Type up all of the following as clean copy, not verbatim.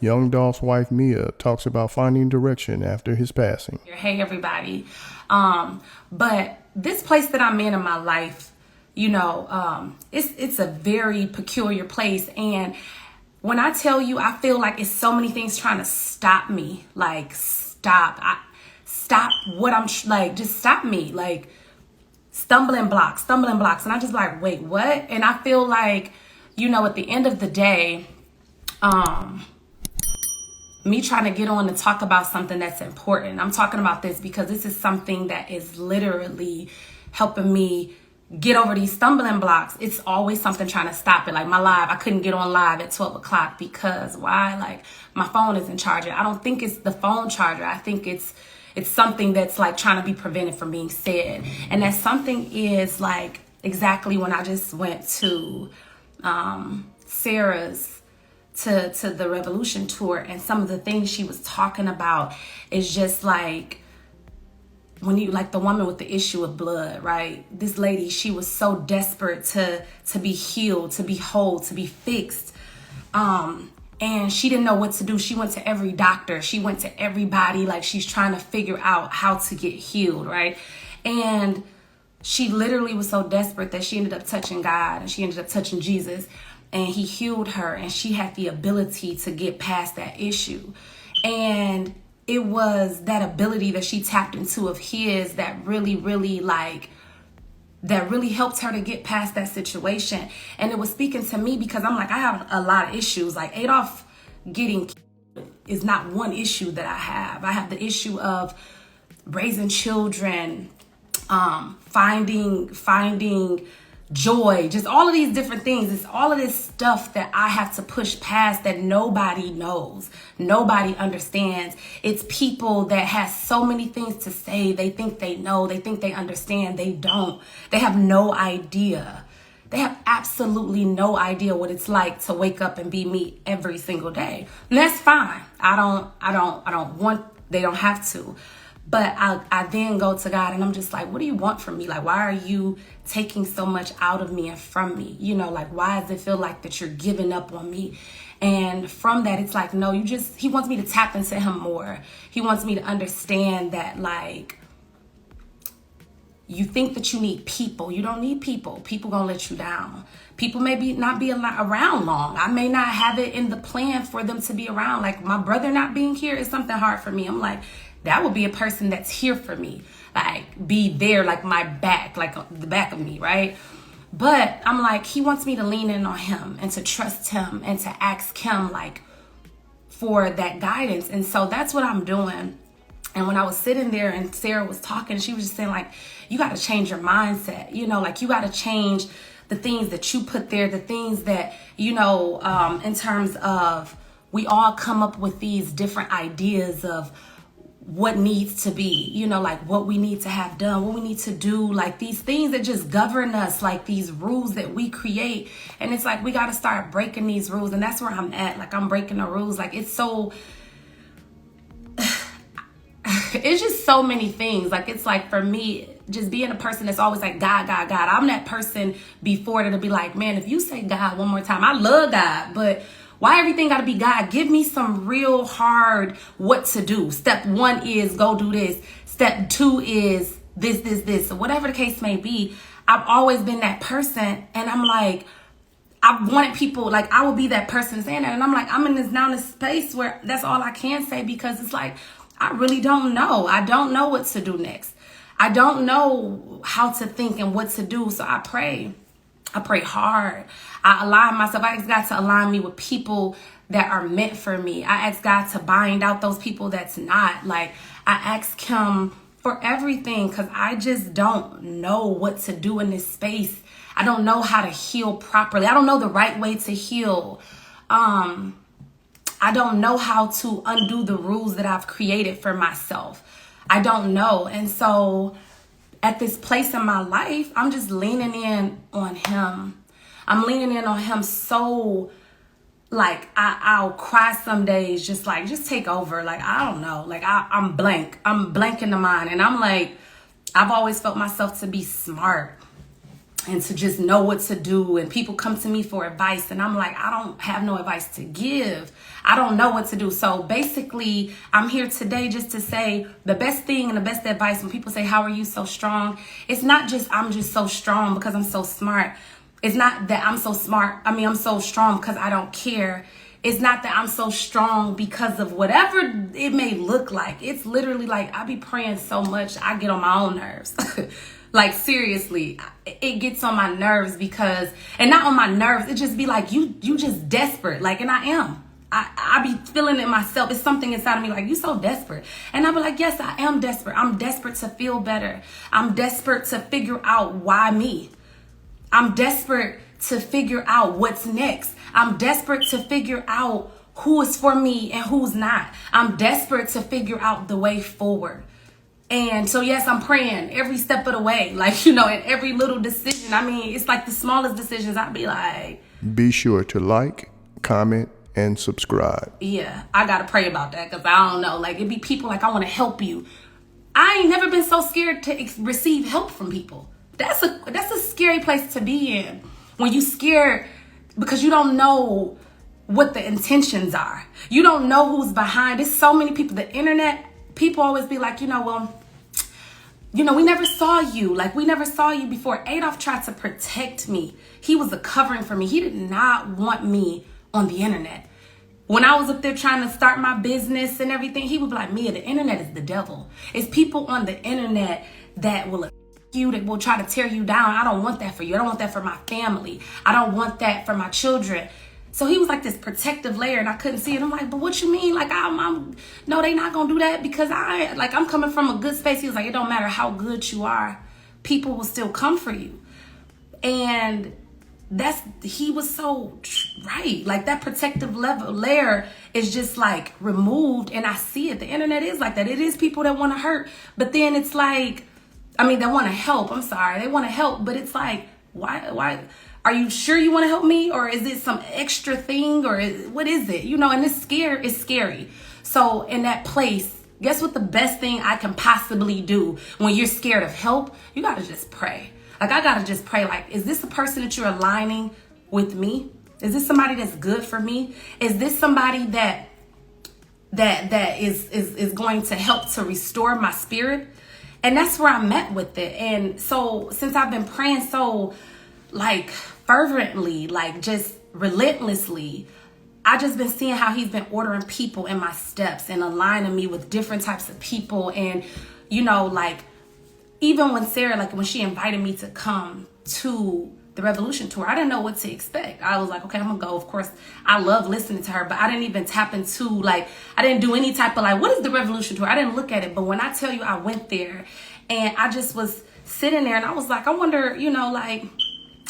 Young Dolph's wife Mia talks about finding direction after his passing. Hey everybody. But this place that I'm in my life, it's a very peculiar place. And when I tell you, I feel like it's so many things trying to stop me. Like, stop what I'm like, just stop me. Like, stumbling blocks. And I just like, wait, what? And I feel like, at the end of the day, me trying to get on to talk about something that's important. I'm talking about this because this is something that is literally helping me get over these stumbling blocks. It's always something trying to stop it. Like my live, I couldn't get on live at 12 o'clock because why? Like my phone isn't charging. I don't think it's the phone charger. I think it's something that's like trying to be prevented from being said. And that something is like exactly when I just went to Sarah's to the Revolution tour, and some of the things she was talking about is just like when you, like the woman with the issue of blood, right? This lady, she was so desperate to be healed, to be whole, to be fixed. And she didn't know what to do. She went to every doctor. She went to everybody. Like she's trying to figure out how to get healed, right? And she literally was so desperate that she ended up touching God, and she ended up touching Jesus, and he healed her, and she had the ability to get past that issue. And it was that ability that she tapped into of his that really helped her to get past that situation. And it was speaking to me because I'm like, I have a lot of issues. Like Adolph getting is not one issue that I have. I have the issue of raising children, finding joy, just all of these different things. It's all of this stuff that I have to push past that nobody knows. Nobody understands. It's people that have so many things to say. They think they know. They think they understand. They don't. They have no idea. They have absolutely no idea what it's like to wake up and be me every single day. And that's fine. I don't want, they don't have to. But I then go to God and I'm just like, what do you want from me? Like, why are you taking so much out of me and from me? Like, why does it feel like that you're giving up on me? And from that, it's like, no, he wants me to tap into him more. He wants me to understand that, like, you think that you need people. You don't need people. People gonna let you down. People may not be around long. I may not have it in the plan for them to be around. Like my brother not being here is something hard for me. I'm like, that would be a person that's here for me. Like be there, like my back, like the back of me, right? But I'm like, he wants me to lean in on him and to trust him and to ask him like for that guidance. And so that's what I'm doing. And when I was sitting there and Sarah was talking, she was just saying like, you got to change your mindset, like you got to change the things that you put there, the things that, in terms of we all come up with these different ideas of what needs to be, like what we need to have done, what we need to do, like these things that just govern us, like these rules that we create. And it's like, we got to start breaking these rules. And that's where I'm at. Like I'm breaking the rules. Like it's so, it's just so many things. Like, it's like for me, just being a person that's always like, God, God, God. I'm that person before that'll be like, man, if you say God one more time, I love God, but why everything got to be God? Give me some real hard what to do. Step 1 is go do this. Step 2 is this. So whatever the case may be, I've always been that person. And I'm like, I wanted people, like I will be that person saying that. And I'm like, I'm in this space where that's all I can say, because it's like, I really don't know. I don't know what to do next. I don't know how to think and what to do. So I pray. I pray hard. I align myself. I ask God to align me with people that are meant for me. I ask God to bind out those people that's not. Like, I ask him for everything because I just don't know what to do in this space. I don't know how to heal properly. I don't know the right way to heal. I don't know how to undo the rules that I've created for myself. I don't know. And so at this place in my life, I'm just leaning in on him. I'm leaning in on him so, like, I'll cry some days, just take over. Like, I don't know. Like, I'm blank. I'm blank in the mind. And I'm like, I've always felt myself to be smart. and to just know what to do. And people come to me for advice and I'm like, I don't have no advice to give. I don't know what to do. So basically, I'm here today just to say the best thing and the best advice when people say, how are you so strong? It's not just I'm just so strong because I'm so smart. It's not that I'm so smart. I mean, I'm so strong because I don't care. It's not that I'm so strong because of whatever it may look like. It's literally like I be praying so much, I get on my own nerves. Like, seriously, it gets on my nerves because, and not on my nerves, it just be like, you just desperate. Like, and I am. I be feeling it myself. It's something inside of me like, you so desperate. And I be like, yes, I am desperate. I'm desperate to feel better. I'm desperate to figure out why me. I'm desperate to figure out what's next. I'm desperate to figure out who is for me and who's not. I'm desperate to figure out the way forward. And so, yes, I'm praying every step of the way, like, in every little decision. I mean, it's like the smallest decisions. I'd be like, be sure to like, comment, and subscribe. Yeah, I got to pray about that because I don't know. Like, it'd be people like, I want to help you. I ain't never been so scared to receive help from people. That's a scary place to be in when you scared because you don't know what the intentions are. You don't know who's behind. There's so many people. The internet, people always be like, we never saw you. Like, we never saw you before. Adolph tried to protect me. He was a covering for me. He did not want me on the internet. When I was up there trying to start my business and everything, he would be like, Mia, the internet is the devil. It's people on the internet that will you, that will try to tear you down. I don't want that for you. I don't want that for my family. I don't want that for my children. So he was like this protective layer and I couldn't see it. I'm like, but what you mean? Like, no, they not gonna do that because I'm coming from a good space. He was like, it don't matter how good you are. People will still come for you. And he was so right. Like, that protective layer is just like removed and I see it. The internet is like that. It is people that want to hurt, but then it's like, they want to help. I'm sorry. They want to help, but it's like, why? Are you sure you want to help me? Or is it some extra thing? Or what is it? And it's scary. So in that place, guess what the best thing I can possibly do when you're scared of help? You got to just pray. Like, I got to just pray. Like, is this a person that you're aligning with me? Is this somebody that's good for me? Is this somebody that is going to help to restore my spirit? And that's where I'm at with it. And so since I've been praying so like fervently, like just relentlessly, I just been seeing how he's been ordering people in my steps and aligning me with different types of people. And, like, even when Sarah, like when she invited me to come to the Revolution Tour, I didn't know what to expect. I was like, okay, I'm gonna go. Of course, I love listening to her, but I didn't even tap into, like, I didn't do any type of like, what is the Revolution Tour? I didn't look at it. But when I tell you I went there and I just was sitting there and I was like, I wonder, like,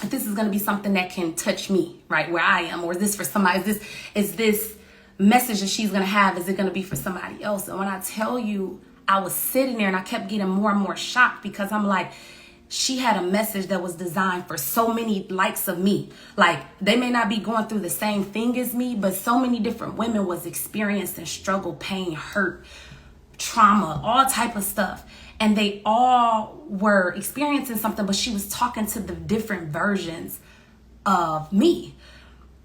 if this is gonna be something that can touch me right where I am, or is this for somebody? Is this message that she's gonna have, is it gonna be for somebody else? And when I tell you, I was sitting there and I kept getting more and more shocked because I'm like, she had a message that was designed for so many likes of me. Like, they may not be going through the same thing as me, but so many different women was experiencing struggle, pain, hurt, trauma, all type of stuff. And they all were experiencing something, but she was talking to the different versions of me.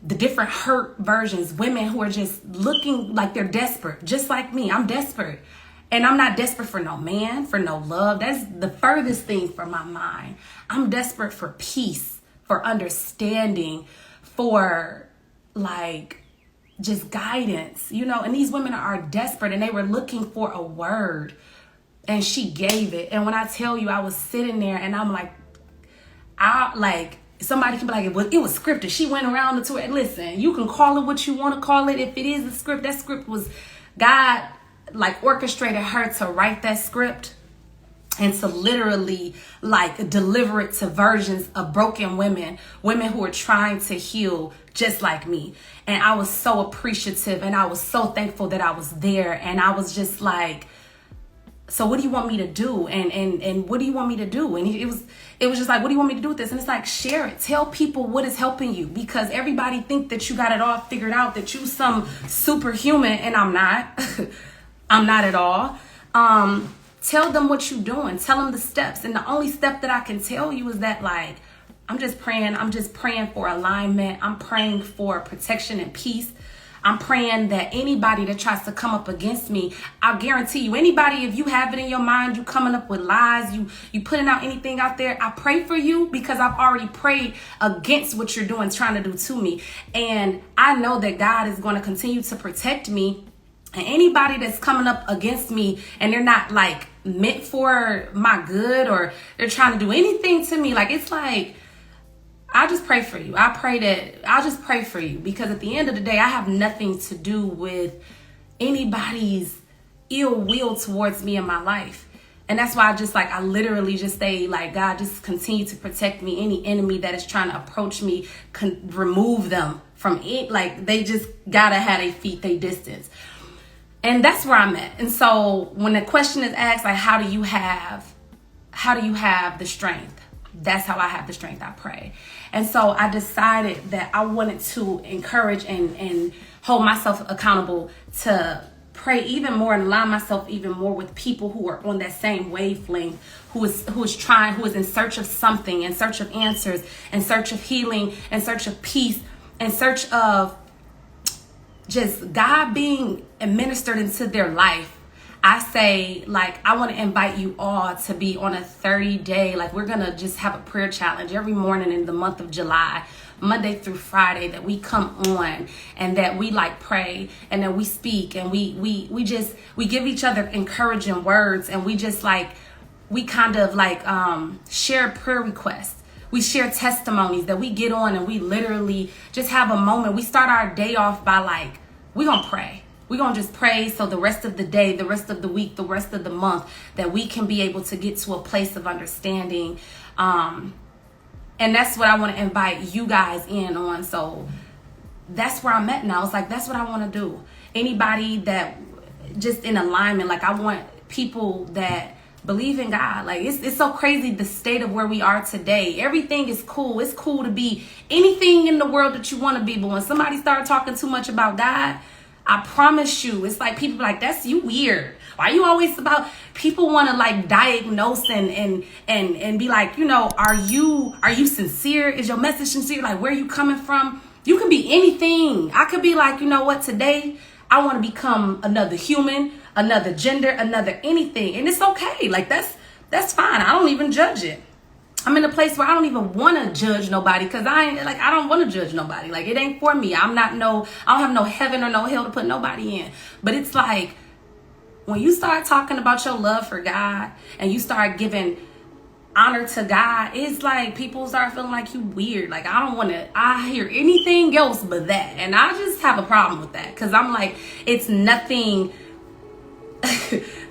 The different hurt versions, women who are just looking like they're desperate, just like me. I'm desperate. And I'm not desperate for no man, for no love. That's the furthest thing from my mind. I'm desperate for peace, for understanding, for like just guidance, and these women are desperate and they were looking for a word and she gave it. And when I tell you, I was sitting there and I'm like, somebody can be like, it was scripted. She went around the tour. Listen, you can call it what you want to call it. If it is a script, that script was God like orchestrated her to write that script and to literally like deliver it to versions of broken women who are trying to heal just like me. And I was so appreciative and I was so thankful that I was there. And I was just like, so what do you want me to do? And what do you want me to do? And it was just like, what do you want me to do with this? And it's like, share it. Tell people what is helping you, because everybody think that you got it all figured out, that you some superhuman, and I'm not. I'm not at all. Tell them what you're doing. Tell them the steps. And the only step that I can tell you is that, like, I'm just praying. I'm just praying for alignment. I'm praying for protection and peace. I'm praying that anybody that tries to come up against me, I'll guarantee you, anybody, if you have it in your mind, you coming up with lies, you putting out anything out there, I pray for you because I've already prayed against what you're doing, trying to do to me. And I know that God is going to continue to protect me. And anybody that's coming up against me and they're not like meant for my good, or they're trying to do anything to me, like, it's like, I just pray for you. I'll just pray for you because at the end of the day, I have nothing to do with anybody's ill will towards me in my life. And that's why I literally just say, like, God, just continue to protect me. Any enemy that is trying to approach me, remove them from it. Like, they just gotta have their feet, they distance. And that's where I'm at. And so when the question is asked, like, how do you have the strength? That's how I have the strength. I pray. And so I decided that I wanted to encourage and hold myself accountable to pray even more and align myself even more with people who are on that same wavelength, who is in search of something, in search of answers, in search of healing, in search of peace, in search of just God being administered into their life. I say, like, I want to invite you all to be on a 30-day, like, we're going to just have a prayer challenge every morning in the month of July, Monday through Friday, that we come on and that we like pray and that we speak and we give each other encouraging words, and we just like, we kind of like share prayer requests. We share testimonies that we get on and we literally just have a moment. We start our day off by like, we're going to pray. We're going to just pray so the rest of the day, the rest of the week, the rest of the month, that we can be able to get to a place of understanding. And that's what I want to invite you guys in on. So that's where I'm at now. It's like, that's what I want to do. Anybody that just in alignment, like, I want people that believe in God. Like, it's so crazy, the state of where we are today. Everything is cool. It's cool to be anything in the world that you want to be. But when somebody starts talking too much about God, I promise you, it's like people like, that's you weird. Why you always about, people want to like diagnose and be like, you know, are you sincere? Is your message sincere? Like, where are you coming from? You can be anything. I could be like, you know what, today I want to become another human, another gender, another anything. And it's okay. Like, that's fine. I don't even judge it. I'm in a place where I don't even want to judge nobody, because I don't want to judge nobody. Like, it ain't for me. I don't have no heaven or no hell to put nobody in. But it's like, when you start talking about your love for God and you start giving honor to God, it's like people start feeling like you weird. Like, I hear anything else but that. And I just have a problem with that, because I'm like, it's nothing.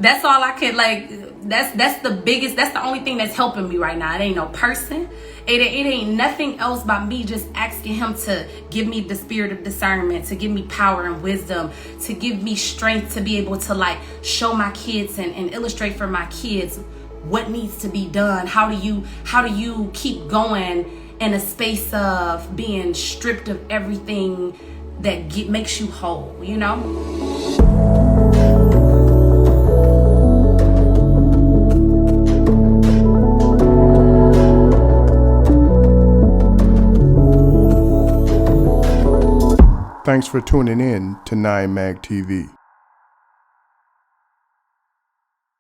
That's all I could, like, that's the only thing that's helping me right now. It ain't no person. It ain't nothing else but me just asking him to give me the spirit of discernment, to give me power and wisdom, to give me strength to be able to like show my kids and illustrate for my kids what needs to be done. How do you keep going in a space of being stripped of everything that makes you whole, you know? Thanks for tuning in to 9 Mag TV.